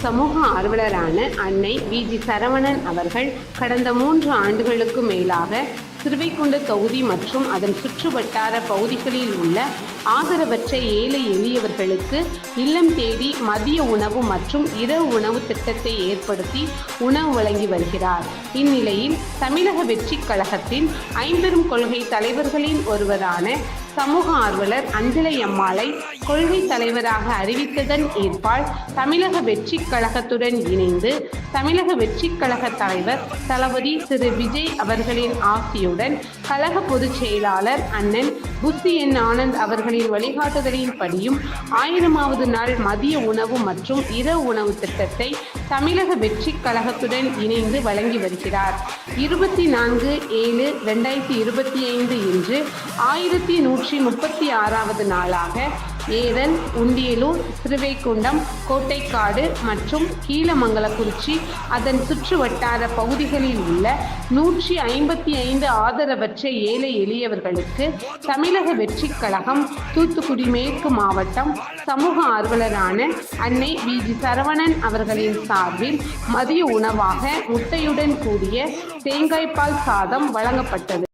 சமூக ஆர்வலரான அன்னை வி.ஜி. சரவணன் அவர்கள் கடந்த 3 ஆண்டுகளுக்கு மேலாக திருவைகுண்டு தொகுதி மற்றும் அதன் சுற்றுவட்டார பகுதிகளில் உள்ள ஆதரவற்ற ஏழை எளியவர்களுக்கு இல்லம் தேடி மதிய உணவு மற்றும் இரவு உணவு திட்டத்தை ஏற்படுத்தி உணவு வழங்கி வருகிறார். இந்நிலையில் தமிழக வெற்றிக் கழகத்தின் ஐம்பெரும் கொள்கை தலைவர்களின் ஒருவரான சமூக ஆர்வலர் அஞ்சலை அம்மாளை கொள்கை தலைவராக அறிவித்ததன் ஏற்பால் தமிழக வெற்றிக் கழகத்துடன் இணைந்து தமிழக வெற்றிக் கழக தலைவர் தளபதி திரு விஜய் அவர்களின் ஆசியுடன் கழக பொதுச் செயலாளர் அண்ணன் புத்தி என் ஆனந்த் அவர்களின் வழிகாட்டுதலின்படியும் 1000வது நாள் மதிய உணவு மற்றும் இரவு உணவு திட்டத்தை தமிழக வெற்றிக் கழகத்துடன் இணைந்து வழங்கி வருகிறார். 24/7/2025 இன்று 1136வது நாளாக ஏரல், உண்டியலூர், திருவைகுண்டம், கோட்டைக்காடு மற்றும் கீழமங்கலக்குறிச்சி அதன் சுற்று வட்டார பகுதிகளில் உள்ள 155 ஆதரவற்ற ஏழை எளியவர்களுக்கு தமிழக வெற்றிக் கழகம் தூத்துக்குடி மேற்கு மாவட்டம் சமூக ஆர்வலரான அன்னை வி.ஜி. சரவணன் அவர்களின் சார்பில் மதிய உணவாக முட்டையுடன் கூடிய தேங்காய்பால் சாதம் வழங்கப்பட்டது.